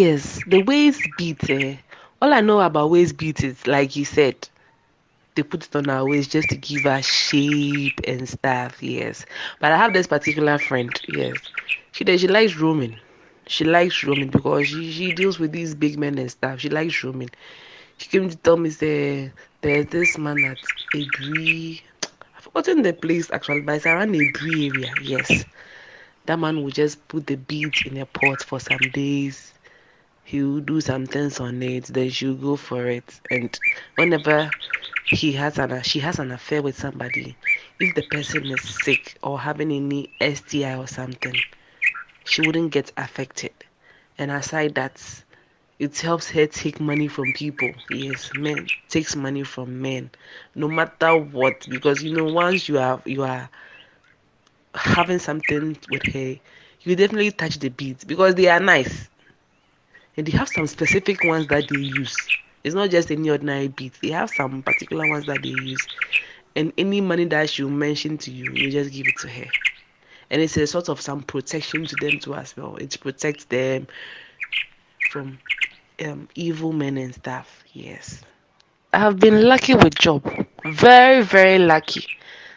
Yes, the waist beat. All I know about waist beat is like you said, they put it on our waist just to give her shape and stuff. Yes, but I have this particular friend. Yes, she likes roaming. She likes roaming because she deals with these big men and stuff. She likes roaming. She came to tell me say there's this man at Ebri. I've forgotten the place actually, but it's around Ebri area. Yes, that man will just put the beads in a pot for some days. He'll do some things on it, then she'll go for it. And whenever she has an affair with somebody, if the person is sick or having any STI or something, she wouldn't get affected. And aside that, it helps her take money from people. Yes, men takes money from men, no matter what. Because once you are having something with her, you definitely touch the beads because they are nice. And they have some specific ones that they use. It's not just any ordinary beads. They have some particular ones that they use. And any money that she'll mention to you, you just give it to her. And it's a sort of some protection to them too as well. It protects them from evil men and stuff. Yes. I have been lucky with job. Very, very lucky.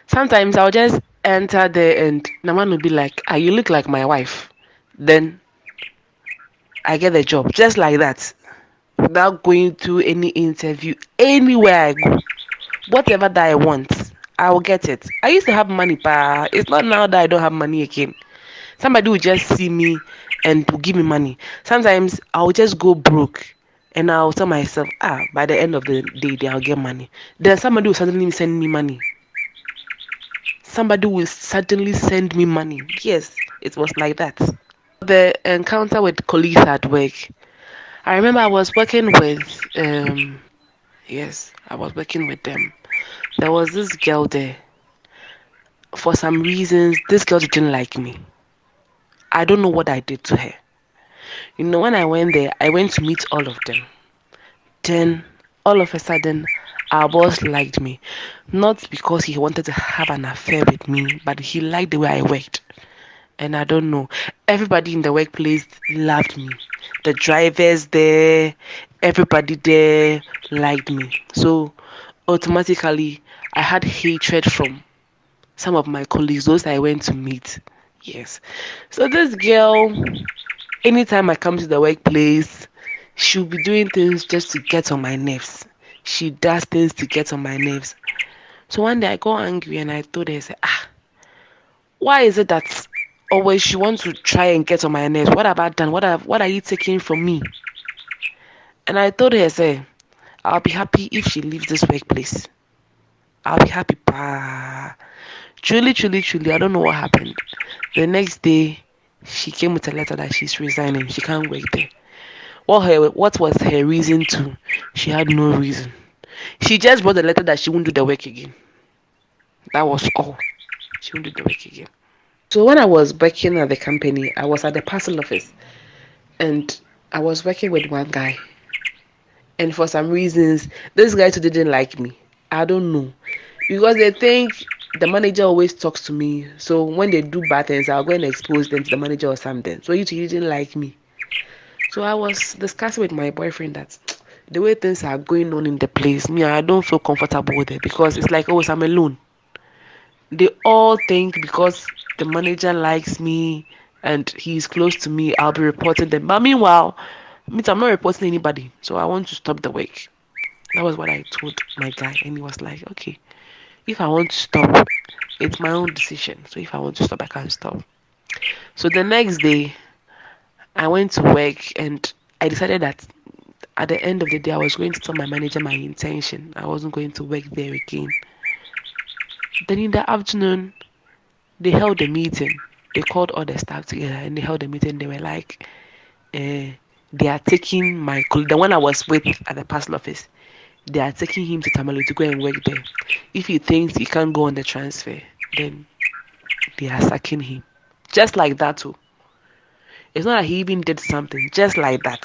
Sometimes I'll just enter there and Naman will be like, ah, you look like my wife. Then I get the job. Just like that. Without going to any interview anywhere I go. Whatever that I want, I will get it. I used to have money, but it's not now that I don't have money again. Somebody will just see me and will give me money. Sometimes I'll just go broke and I'll tell myself, by the end of the day, I'll get money. Then somebody will suddenly send me money. Somebody will suddenly send me money. Yes, it was like that. The encounter with colleagues at work. I remember I was working with, yes, I was working with them. There was this girl there. For some reasons, this girl didn't like me. I don't know what I did to her. When I went there, I went to meet all of them. Then, all of a sudden, our boss liked me. Not because he wanted to have an affair with me, but he liked the way I worked. And I don't know. Everybody in the workplace loved me. The drivers there, everybody there liked me. So, automatically, I had hatred from some of my colleagues, those I went to meet. Yes. So this girl, anytime I come to the workplace, she'll be doing things just to get on my nerves. She does things to get on my nerves. So one day I got angry and I told her, I said, why is it that always she wants to try and get on my nerves? What have I done? What are you taking from me? And I told her, I said, I'll be happy if she leaves this workplace. I'll be happy. Truly, truly, truly, I don't know what happened. The next day, she came with a letter that she's resigning. She can't work there. What was her reason to? She had no reason. She just wrote the letter that she won't do the work again. That was all. She won't do the work again. So when I was working at the company, I was at the parcel office. And I was working with one guy. And for some reasons, this guy too didn't like me. I don't know. Because they think the manager always talks to me. So when they do bad things, I'll go and expose them to the manager or something. So you didn't like me. So I was discussing with my boyfriend that the way things are going on in the place, me, I don't feel comfortable with it because it's like, I'm alone. They all think because the manager likes me and he's close to me, I'll be reporting them. But meanwhile, I'm not reporting anybody. So I want to stop the work. That was what I told my guy. And he was like, okay, if I want to stop, it's my own decision. So if I want to stop, I can stop. So the next day, I went to work and I decided that at the end of the day, I was going to tell my manager my intention. I wasn't going to work there again. Then in the afternoon, they held a meeting. They called all the staff together and they held a meeting. They were like, they are taking the one I was with at the parcel office. They are taking him to Tamale to go and work there. If he thinks he can't go on the transfer, then they are sacking him. Just like that too. It's not that he even did something, just like that.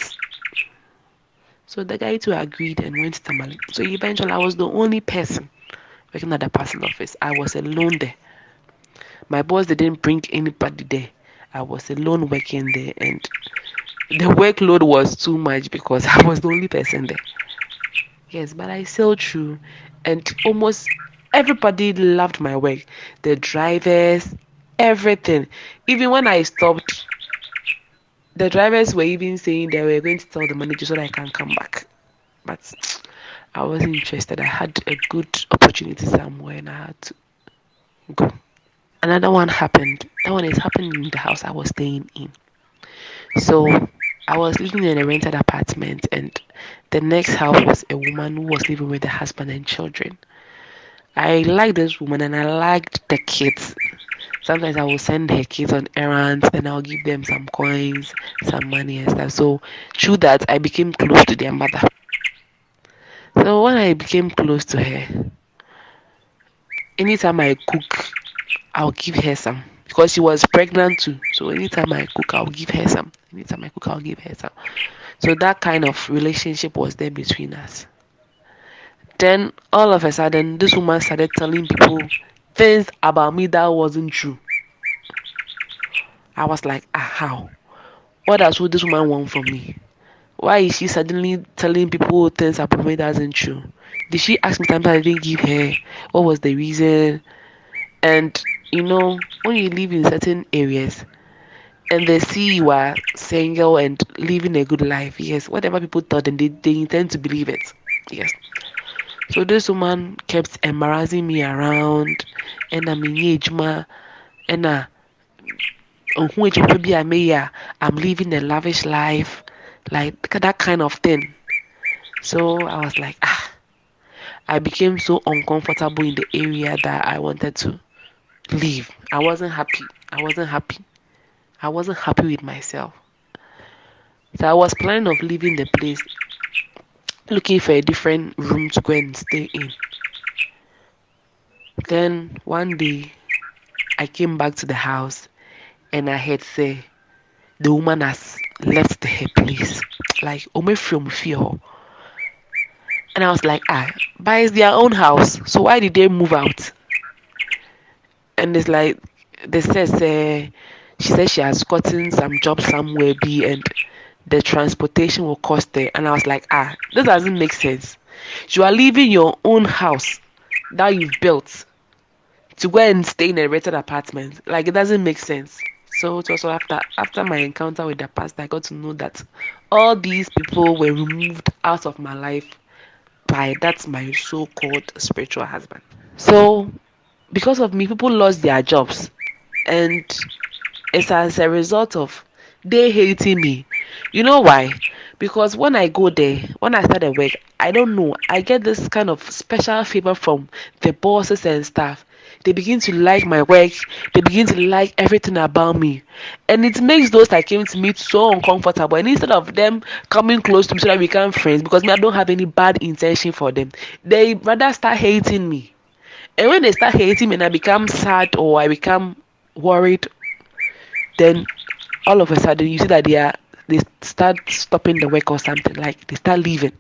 So the guy too agreed and went to Tamale. So eventually I was the only person working at the parcel office. I was alone there. My boss didn't bring anybody there. I was alone working there and The workload was too much because I was the only person there. Yes, but I sailed through, and almost everybody loved my work. The drivers, everything. Even when I stopped, the drivers were even saying they were going to tell the manager so that I can come back. But I wasn't interested. I had a good opportunity somewhere and I had to go. Another one happened. That one is happening in the house I was staying in. So I was living in a rented apartment, and the next house was a woman who was living with the husband and children. I liked this woman and I liked the kids. Sometimes I will send her kids on errands, then I'll give them some coins, some money and stuff. So through that I became close to their mother. So when I became close to her, anytime I cook, I'll give her some. Because she was pregnant too. So anytime I cook, I'll give her some. Anytime I cook, I'll give her some. So that kind of relationship was there between us. Then all of a sudden, this woman started telling people things about me that wasn't true. I was like, how? What does this woman want from me? Why is she suddenly telling people things about me that isn't true? Did she ask me something I didn't give her? What was the reason? And when you live in certain areas and they see you are single and living a good life, yes, whatever people thought, and they intend to believe it. Yes. So this woman kept embarrassing me around, and I'm in ejuma, and I'm living a lavish life, like that kind of thing. So I was like, I became so uncomfortable in the area that I wanted to leave. I wasn't happy. I wasn't happy. I wasn't happy with myself. So I was planning of leaving the place, looking for a different room to go and stay in. Then one day I came back to the house and I heard say the woman has left her place. Like Ome from fear. And I was like, but it's their own house. So why did they move out? And it's like they says she said she has gotten some job somewhere B and the transportation will cost her. And I was like, this doesn't make sense. You are leaving your own house that you've built to go and stay in a rented apartment. Like it doesn't make sense. So it was after my encounter with the pastor, I got to know that all these people were removed out of my life by that's my so-called spiritual husband. So because of me, people lost their jobs, and it's as a result of they hating me. You know why? Because when I go there, when I start at work, I don't know, I get this kind of special favor from the bosses and staff. They begin to like my work, they begin to like everything about me, and it makes those that came to meet so uncomfortable. And instead of them coming close to me so that we become friends, because me I don't have any bad intention for them, they rather start hating me. And when they start hating me and I become sad or I become worried, then all of a sudden you see that they start stopping the work or something, like they start leaving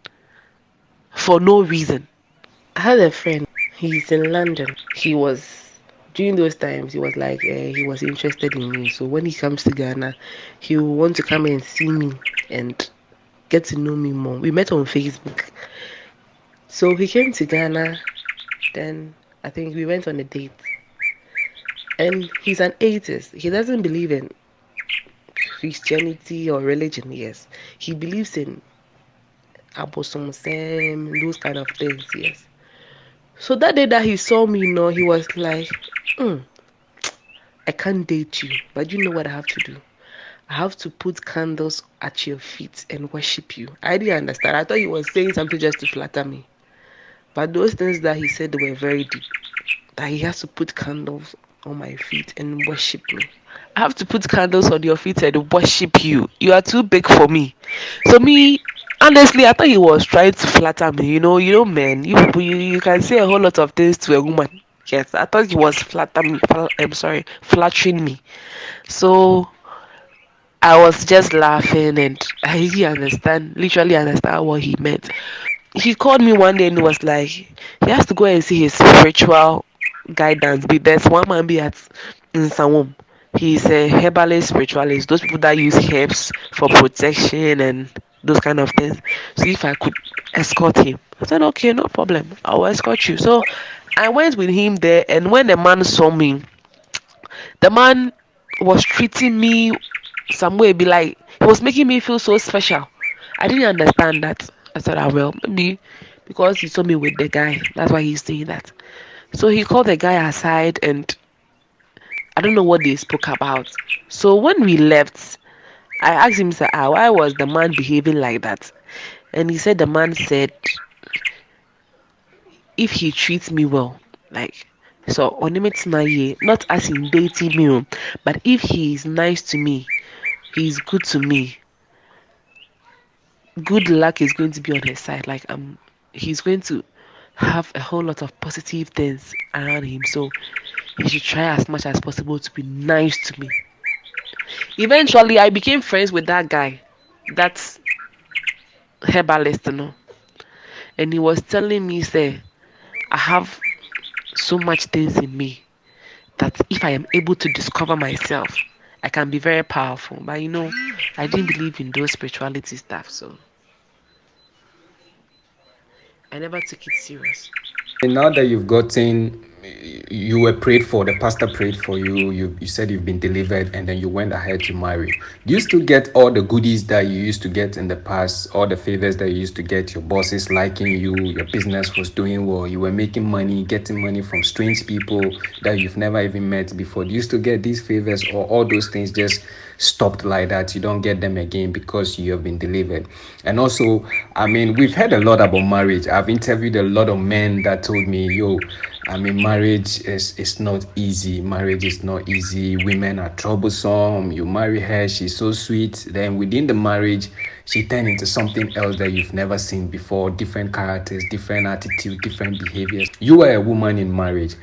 for no reason. I had a friend, he's in London. He was during those times he was like he was interested in me. So when he comes to Ghana, he will want to come and see me and get to know me more. We met on Facebook. So he came to Ghana, then I think we went on a date. And he's an atheist. He doesn't believe in Christianity or religion, yes. He believes in abosom same, those kind of things, yes. So that day that he saw me, he was like, I can't date you, but you know what I have to do? I have to put candles at your feet and worship you. I didn't understand. I thought he was saying something just to flatter me. But those things that he said were very deep. That he has to put candles on my feet and worship me. I have to put candles on your feet and worship you. You are too big for me. So me, honestly, I thought he was trying to flatter me. Men, you people, you can say a whole lot of things to a woman. Yes, I thought he was flattering me. So I was just laughing and I really literally understand what he meant. He called me one day and was like, he has to go and see his spiritual guidance. There's one man be at in Sawom. He's a herbalist, spiritualist. Those people that use herbs for protection and those kind of things. So if I could escort him, I said, okay, no problem. I'll escort you. So I went with him there, and when the man saw me, the man was treating me some way, be like he was making me feel so special. I didn't understand that. I said, ah, well, maybe because he saw me with the guy, that's why he's saying that. So he called the guy aside, and I don't know what they spoke about. So when we left, I asked him, sir, ah, why was the man behaving like that? And he said the man said if he treats me well, like so Onimitsunaye, not as in dating me, but if he is nice to me, he's good to me, good luck is going to be on his side. Like he's going to have a whole lot of positive things around him. So he should try as much as possible to be nice to me. Eventually I became friends with that guy. That's herbalist, and he was telling me, say, I have so much things in me that if I am able to discover myself, I can be very powerful. But I didn't believe in those spirituality stuff, so I never took it serious. And now that you've gotten, you were prayed for, the pastor prayed for you, you said you've been delivered, and then you went ahead to marry. Do you still get all the goodies that you used to get in the past, all the favors that you used to get, your bosses liking you, your business was doing well, you were making money, getting money from strange people that you've never even met before? Do you still get these favors, or all those things just stopped like that? You don't get them again because you have been delivered. And also, I mean, we've heard a lot about marriage. I've interviewed a lot of men that told me, yo, I mean, marriage is not easy. Marriage is not easy. Women are troublesome. You marry her, she's so sweet. Then within the marriage, she turned into something else that you've never seen before. Different characters, different attitude, different behaviors. You are a woman in marriage.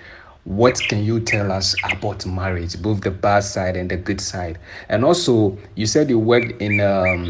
What can you tell us about marriage, both the bad side and the good side? And also, you said you worked in a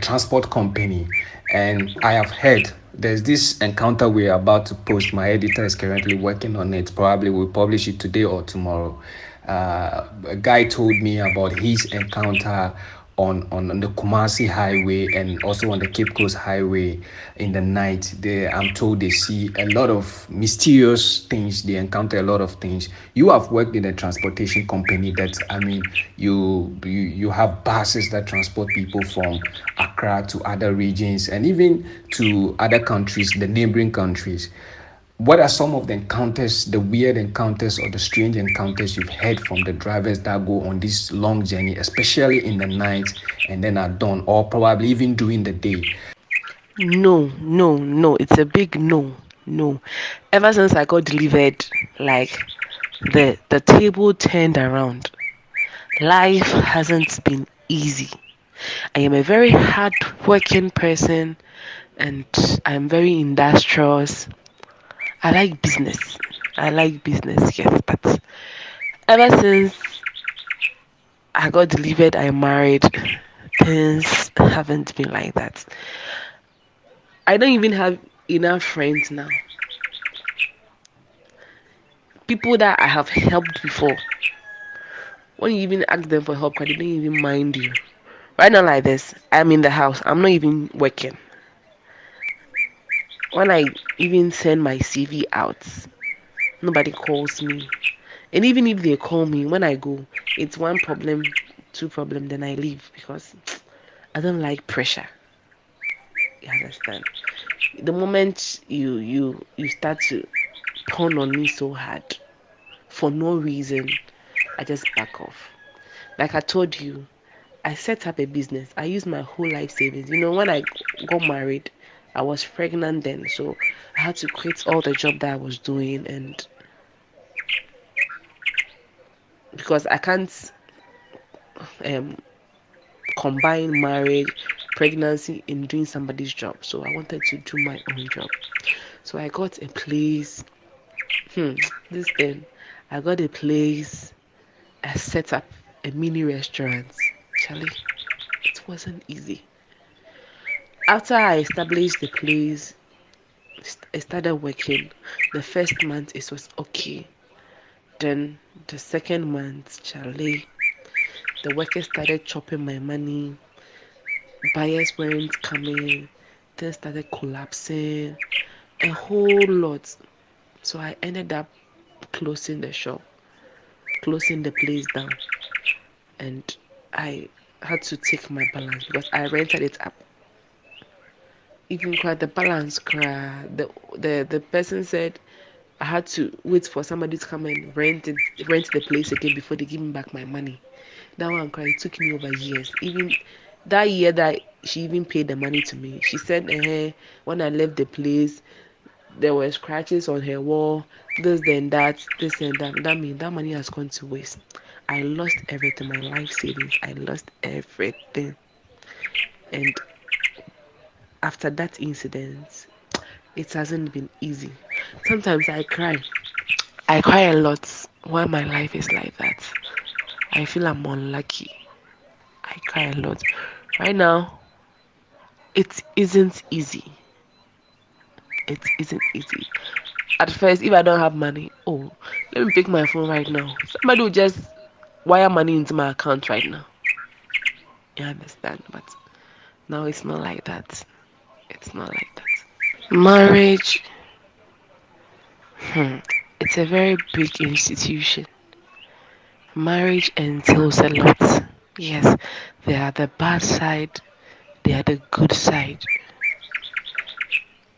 transport company, and I have heard there's this encounter we're about to post. My editor is currently working on it. Probably we'll publish it today or tomorrow. A guy told me about his encounter on the Kumasi Highway and also on the Cape Coast Highway in the night. I'm told they see a lot of mysterious things. They encounter a lot of things. You have worked in a transportation company that, I mean, you have buses that transport people from Accra to other regions and even to other countries, the neighboring countries. What are some of the encounters, the weird encounters or the strange encounters you've heard from the drivers that go on this long journey, especially in the night and then at dawn, or probably even during the day? No, no, no. It's a big no, no. Ever since I got delivered, like the table turned around. Life hasn't been easy. I am a very hard-working person, and I'm very industrious. I like business. I like business, yes, but ever since I got delivered, I married, things haven't been like that. I don't even have enough friends now. People that I have helped before, when you even ask them for help, they don't even mind you. Right now, like this, I'm in the house. I'm not even working. When I even send my CV out, nobody calls me. And even if they call me, when I go, it's one problem, two problem, then I leave because I don't like pressure. You understand? The moment you start to pound on me so hard for no reason, I just back off. Like I told you, I set up a business. I used my whole life savings. When I got married, I was pregnant then, so I had to quit all the job that I was doing, and because I can't um combine marriage, pregnancy, and doing somebody's job, so I wanted to do my own job. So I got a place. Hmm, this thing, I got a place. I set up a mini restaurant. Charlie, it wasn't easy. After I established the place, I started working. The first month it was okay. Then the second month, Charlie, the workers started chopping my money. Buyers weren't coming. Things started collapsing. A whole lot. So I ended up closing the shop, closing the place down, and I had to take my balance because I rented it up. Even cry the balance cry. The person said I had to wait for somebody to come and rent the place again before they give me back my money. That one cry, it took me over years. Even that year that she even paid the money to me, she said when I left the place there were scratches on her wall, this then that, this and that. That means that money has gone to waste. I lost everything, my life savings. I lost everything. And after that incident, it hasn't been easy. Sometimes I cry. I cry a lot when my life is like that. I feel I'm unlucky. I cry a lot. Right now, it isn't easy. It isn't easy. At first, if I don't have money, oh, let me pick my phone right now. Somebody will just wire money into my account right now. You understand? But now it's not like that. It's not like that. Marriage, hmm, it's a very big institution. Marriage entails a lot. Yes, there are the bad side, there are the good side.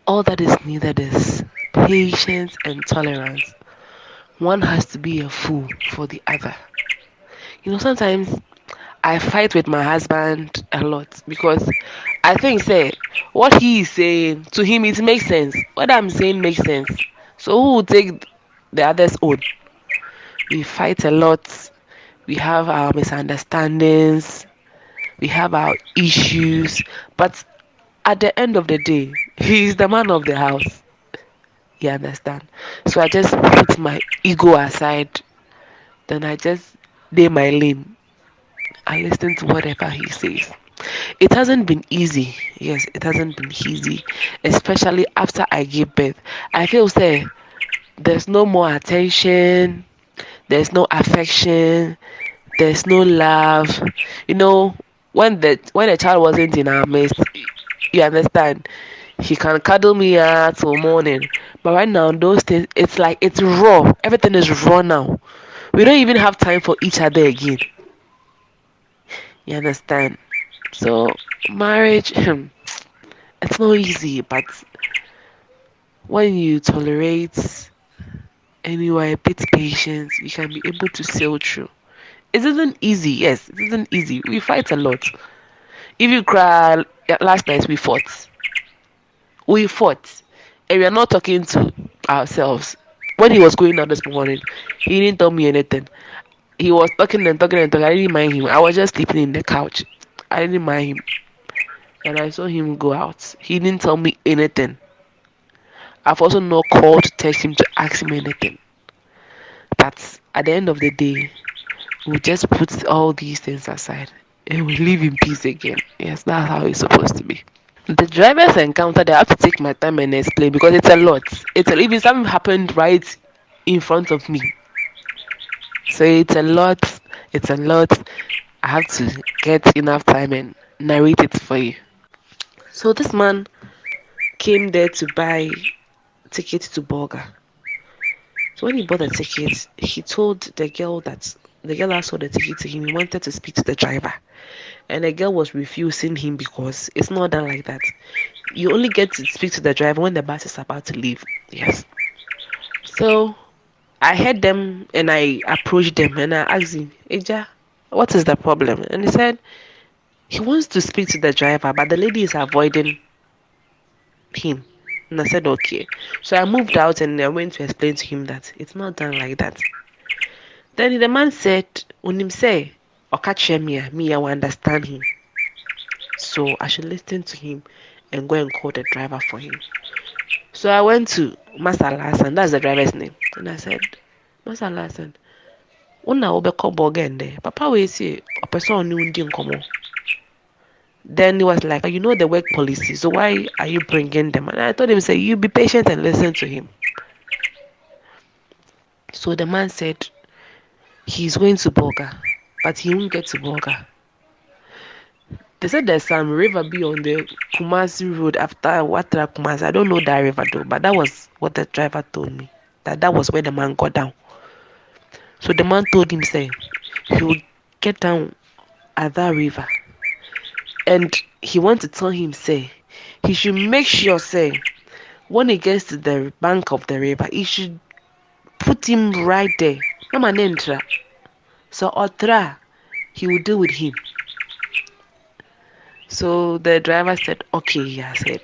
All that is needed is patience and tolerance. One has to be a fool for the other. Sometimes I fight with my husband a lot because I think, say, what he is saying to him, it makes sense. What I'm saying makes sense. So who will take the other's own? We fight a lot. We have our misunderstandings. We have our issues. But at the end of the day, he is the man of the house. You understand? So I just put my ego aside. Then I just lay my lane. I listen to whatever he says. It hasn't been easy. Yes, it hasn't been easy, especially after I gave birth. I feel say there's no more attention, there's no affection, there's no love. You know, when the child wasn't in our midst, you understand, he can cuddle me till morning. But right now, those things, it's like it's raw. Everything is raw now. We don't even have time for each other again. You understand? So marriage, it's not easy, but when you tolerate and you are a bit patient, you can be able to sail through. It isn't easy, yes, it isn't easy. We fight a lot. If you cry, last night we fought. We fought. And we are not talking to ourselves. When he was going out this morning, he didn't tell me anything. He was talking and talking and talking. I didn't mind him. I was just sleeping in the couch. I didn't mind him. And I saw him go out. He didn't tell me anything. I've also not called to text him to ask him anything. But at the end of the day, we just put all these things aside and we live in peace again. Yes, that's how it's supposed to be. The driver's encounter, they have to take my time and explain because it's a lot. Even something happened right in front of me. So it's a lot. It's a lot. I have to get enough time and narrate it for you. So this man came there to buy tickets to Burger. So when he bought the ticket, he told the girl that the girl asked for the ticket to him. He wanted to speak to the driver. And the girl was refusing him because it's not done like that. You only get to speak to the driver when the bus is about to leave. Yes. So I heard them and I approached them and I asked him, Eja, what is the problem? And he said he wants to speak to the driver, but the lady is avoiding him. And I said, okay. So I moved out and I went to explain to him that it's not done like that. Then the man said, Unim say, Okache me, I will understand him. So I should listen to him and go and call the driver for him. So I went to Master Lassan, that's the driver's name. And I said, Master Lassan, una obeko bogende. Papa will say, a person new komo. Then he was like, you know the work policy, so why are you bringing them? And I told him, say, you be patient and listen to him. So the man said, he's going to Bolga, but he won't get to Bolga. They said there's some river be on the Kumasi road after Watra Kumasi. I don't know that river though, but that was what the driver told me. That was where the man got down. So the man told him, say, he will get down at that river. And he want to tell him, say, he should make sure, say, when he gets to the bank of the river, he should put him right there. No man enter. So Otra, he will deal with him. So the driver said, okay, he has said.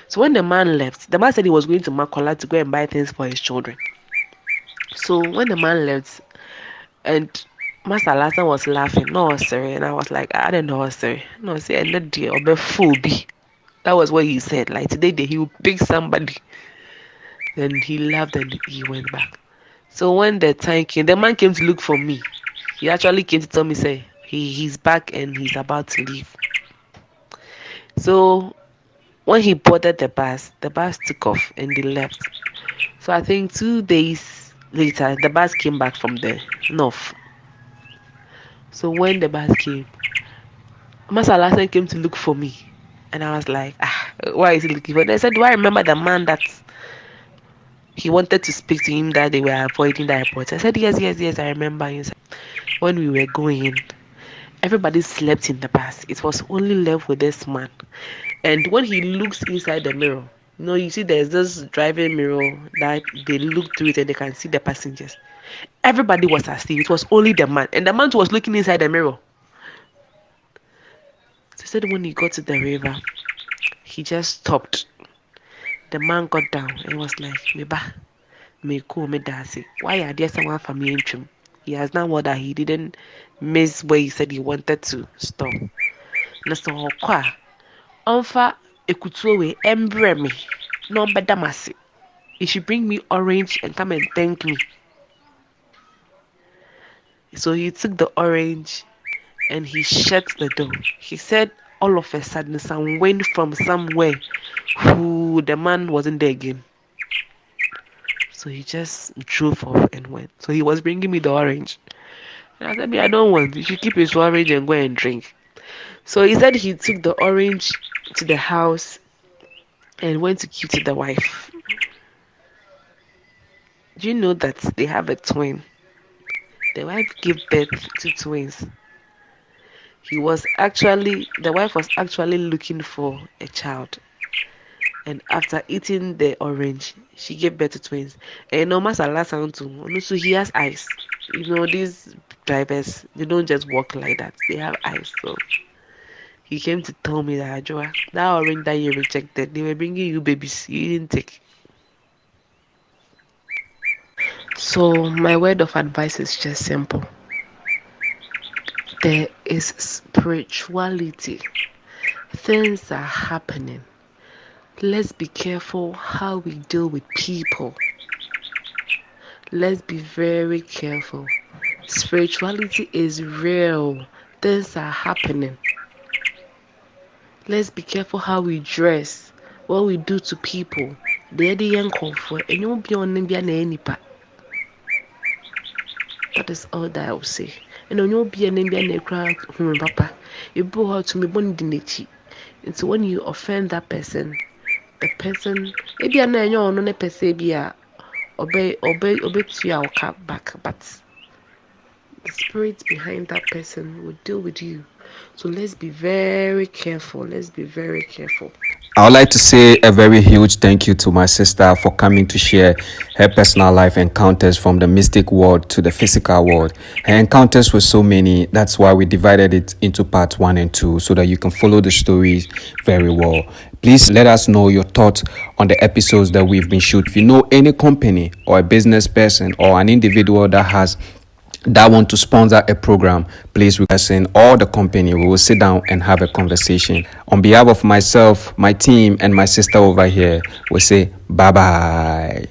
So when the man left, the man said he was going to Makola to go and buy things for his children. So when the man left, and Master Lassan was laughing, no, sir, and I was like, I don't know, sir. No, sir, not dear, or fool be. That was what he said. Like today, he will pick somebody. Then he laughed and he went back. So when the time came, the man came to look for me. He actually came to tell me, say, he's back and he's about to leave. So when he boarded the bus took off and they left. So I think 2 days later, the bus came back from the north. So when the bus came, Master Lassan came to look for me. And I was like, why is he looking for me? They said, do I remember the man that he wanted to speak to him that they were avoiding the airport? I said, yes, I remember. When we were going, everybody slept in the bus. It was only left with this man. And when he looks inside the mirror, you see there's this driving mirror that they look through it and they can see the passengers. Everybody was asleep. It was only the man. And the man was looking inside the mirror. So he said when he got to the river, he just stopped. The man got down and was like, Meba, me cool, me dasi. Why are there someone from me in? He has now what that he didn't miss where he said he wanted to stop. Naso kwa onfa ekutuwe embre me. No bedamasi. He should bring me orange and come and thank me. So he took the orange and he shut the door. He said all of a sudden some wind from somewhere, who the man wasn't there again. So he just drove off and went. So he was bringing me the orange. And I said, I don't want. You should keep his orange and go and drink. So he said he took the orange to the house and went to give to the wife. Do you know that they have a twin? The wife gave birth to twins. The wife was actually looking for a child. And after eating the orange, she gave birth to twins. And no matter last too. So he has eyes. These drivers, they don't just walk like that. They have eyes. So he came to tell me that, Joa, that orange that you rejected, they were bringing you babies. You didn't take. So my word of advice is just simple. There is spirituality. Things are happening. Let's be careful how we deal with people. Let's be very careful. Spirituality is real. Things are happening. Let's be careful how we dress, what we do to people. That is all that I will say. And on your be an Indian crowd, papa, you brought her to me bondinechi. And so when you offend that person, the person, maybe I know you're on a persevere, obey to your cap back, but the spirit behind that person will deal with you. So let's be very careful. I would like to say a very huge thank you to my sister for coming to share her personal life encounters from the mystic world to the physical world. Her encounters were so many. That's why we divided it into part 1 and 2 so that you can follow the stories very well. Please let us know your thoughts on the episodes that we've been shooting. If you know any company or a business person or an individual that want to sponsor a program, please request in all the company. We will sit down and have a conversation. On behalf of myself, my team, and my sister over here, we say bye-bye.